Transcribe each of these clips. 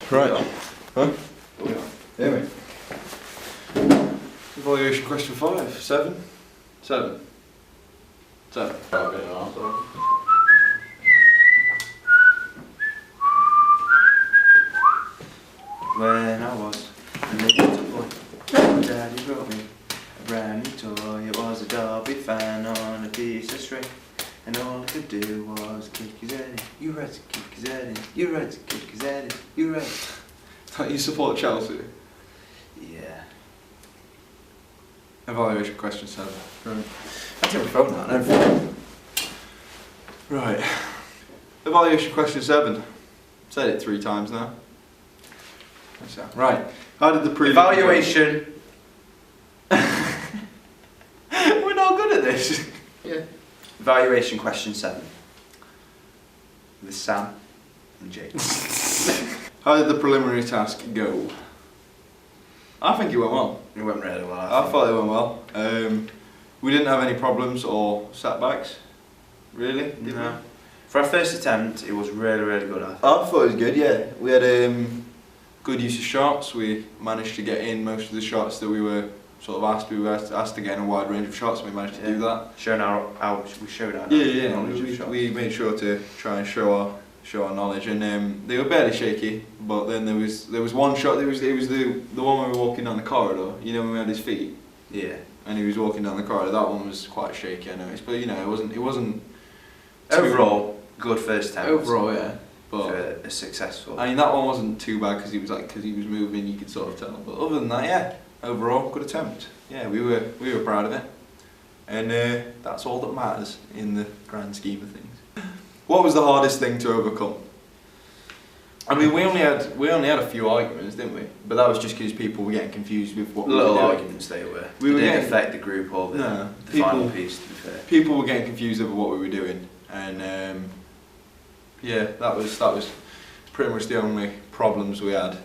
Right. Huh? Oh, yeah. Hear me? Evaluation question 5. 7? 7. 7. When I was a little boy, my daddy brought me a brand new toy. It was a Derby fan on a piece of string, and all I could do was kick his head in. You right to kick his head in. You right to kick his head in. You right. Don't you support Chelsea? Yeah. Evaluation question 7. Right. I took my phone out and everything. Right. Evaluation question 7. Said it 3 times now. So, right. How did the prelim Evaluation. We're not good at this. Yeah. Evaluation question 7. With Sam and Jake. How did the preliminary task go? I think it went well. It went really well. I thought it went well. We didn't have any problems or setbacks, really. Did No. we? For our first attempt, it was really, really good. I thought it was good. Yeah, we had good use of shots. We managed to get in most of the shots that we were sort of asked. We were asked to get in a wide range of shots, and we managed to do that. Showing our we showed our knowledge of shots. We made sure to try and show our knowledge, and they were barely shaky. But then there was one shot. It was the one when we were walking down the corridor. You know, when we had his feet. Yeah. And he was walking down the corridor. That one was quite shaky, I noticed. But you know, it wasn't. Overall, good first attempt. Overall, yeah. But a successful. I mean, that one wasn't too bad because he was moving. You could sort of tell. But other than that, yeah. Overall, good attempt. Yeah, we were proud of it, and that's all that matters in the grand scheme of things. What was the hardest thing to overcome? I mean, we only had a few arguments, didn't we? But that was just because people were getting confused with what we were doing. Arguments they were. We were didn't getting, affect the group or the final piece. To be fair, people were getting confused over what we were doing, and yeah, that was pretty much the only problems we had,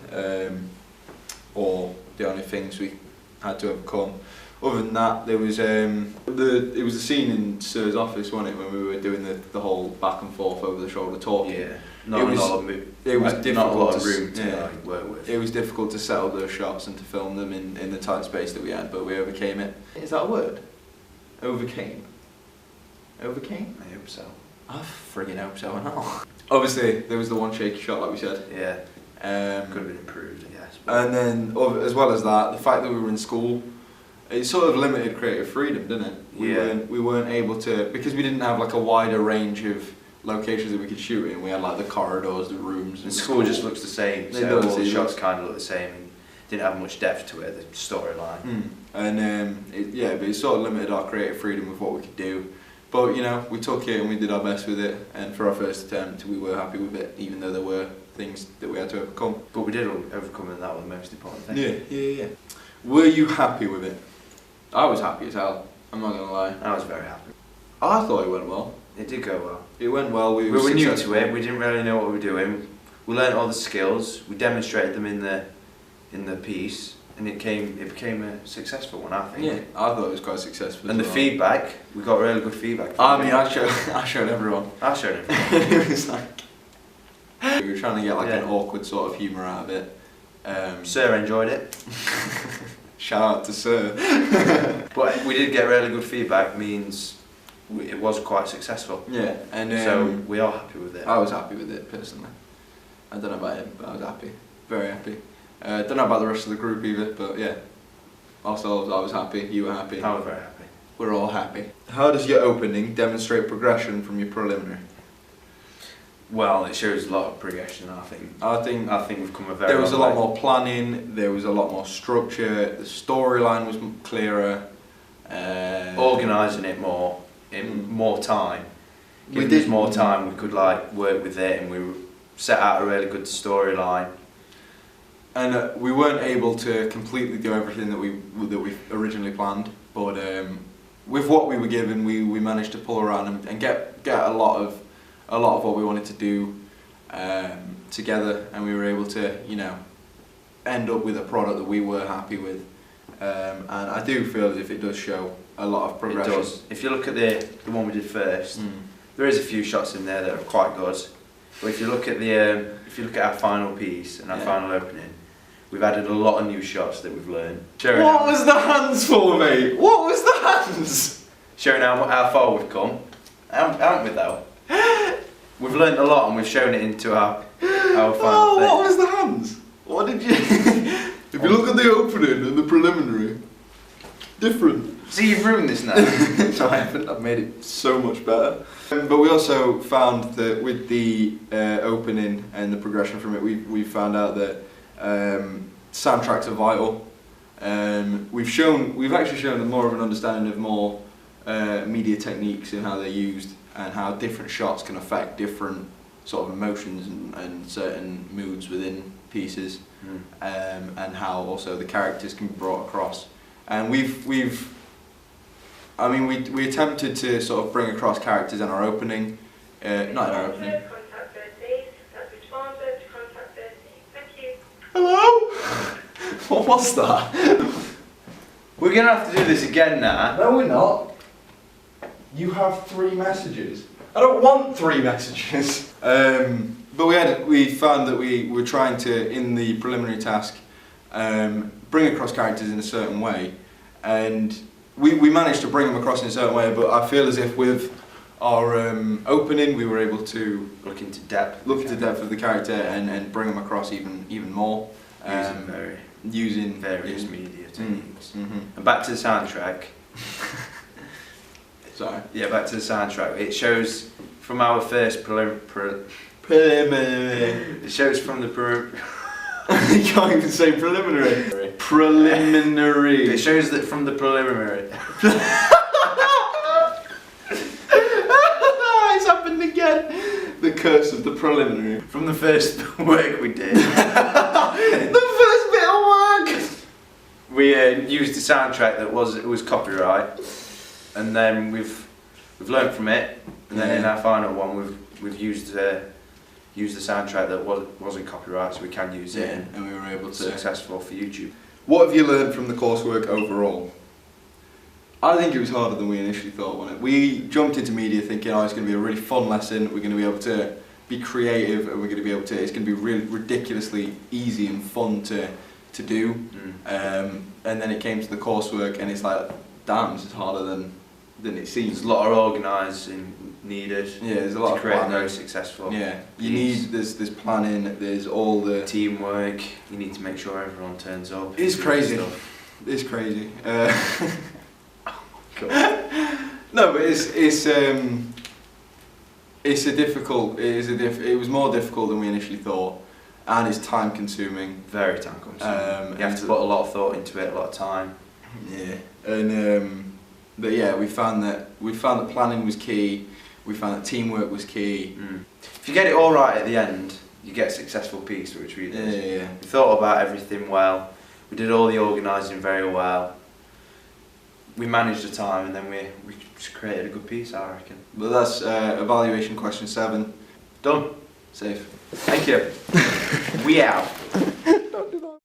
or the only things we had to overcome. Other than that, there was it was a scene in Sir's office, wasn't it, when we were doing the whole back and forth over the shoulder talking. Yeah, it was difficult. Not a lot of room to yeah, work with. It was difficult to set up those shots and to film them in the tight space that we had, but we overcame it. Is that a word? Overcame. Overcame? I hope so. I friggin' hope so, I know. Obviously, there was the one shaky shot, like we said. Yeah. Could have been improved, I guess. And then, as well as that, the fact that we were in school, it sort of limited creative freedom, didn't it? We weren't able to, because we didn't have like a wider range of locations that we could shoot in. We had like the corridors, the rooms. And school just looks the same. So all the shots kind of look the same. And didn't have much depth to it, the storyline. And but it sort of limited our creative freedom with what we could do. But you know, we took it and we did our best with it. And for our first attempt, we were happy with it, even though there were things that we had to overcome. But we did overcome, and that was the most important thing. Yeah. Were you happy with it? I was happy as hell. I'm not gonna lie. I was very happy. I thought it went well. It did go well. It went well. We were new to it. We didn't really know what we were doing. We learnt all the skills. We demonstrated them in the piece, and it became a successful one, I think. Yeah, I thought it was quite successful. And the feedback, we got really good feedback. I showed everyone. I showed everyone. It was like we were trying to get like an awkward sort of humour out of it. Sir enjoyed it. Shout out to Sir. But we did get really good feedback. Means it was quite successful. Yeah, and so we are happy with it. I was happy with it personally. I don't know about him, but I was happy, very happy. Don't know about the rest of the group either, but yeah. Ourselves, I was happy. You were happy. I was very happy. We're all happy. How does your opening demonstrate progression from your preliminary? Well, it shows a lot of progression. I think we've come a very. There was a long lot more planning. There was a lot more structure. The storyline was clearer. Organising it more in more time. We did more time. We could like work with it, and we set out a really good storyline. And we weren't able to completely do everything that we originally planned, but with what we were given, we managed to pull around and get a lot of what we wanted to do together, and we were able to, you know, end up with a product that we were happy with. And I do feel as if it does show a lot of progression. It does. If you look at the one we did first, there is a few shots in there that are quite good. But if you look at our final piece and our final opening, we've added a lot of new shots that we've learned. What was the hands for, mate? What was the hands? Showing how far we've come, haven't we though? We've learned a lot and we've shown it into our final thing. What was the hands? What did you... If you look at the opening and the preliminary, different. See, you've ruined this now. No, I haven't. I've made it so much better. But we also found that with the opening and the progression from it, we found out that soundtracks are vital. We've actually shown more of an understanding of more media techniques and how they're used, and how different shots can affect different sort of emotions and certain moods within pieces, and how also the characters can be brought across. And we attempted to sort of bring across characters in our opening, not in our opening. Hello? What was that? We're going to have to do this again now. No, we're not. You have 3 messages. I don't want 3 messages. But we found that we were trying to, in the preliminary task, bring across characters in a certain way, and we managed to bring them across in a certain way. But I feel as if with our opening, we were able to look into depth of the character and bring them across even more, using various media techniques. And back to the soundtrack. Sorry. Yeah, back to the soundtrack. It shows from our first preliminary. It shows from the You can't even say preliminary. Preliminary. It shows that from the preliminary. It's happened again. The curse of the preliminary. From the first work we did. The first bit of work. We used a soundtrack that was copyright, and then we've learned from it, and then in our final one we've used the soundtrack that wasn't copyright, so we can use it. And we were able to. Successful for YouTube. What have you learned from the coursework overall? I think it was harder than we initially thought, wasn't it? We jumped into media thinking, it's going to be a really fun lesson, we're going to be able to be creative, and we're going to be able to, it's going to be really ridiculously easy and fun to do. And then it came to the coursework and it's like, damn, this is harder than it seems. There's a lot of organising needed. Yeah, there's a lot to of create planning. very successful. Yeah, you need, there's planning, there's all the teamwork, you need to make sure everyone turns up. It's crazy. It's crazy. No, but it was more difficult than we initially thought, and it's time consuming. Very time consuming. You have to put a lot of thought into it, a lot of time. Yeah, and but yeah, we found that planning was key. We found that teamwork was key. If you get it all right at the end, you get a successful piece, which we did. Yeah. We thought about everything well. We did all the organising very well. We managed the time, and then we just created a good piece, I reckon. But that's evaluation question 7. Done. Safe. Thank you. We out.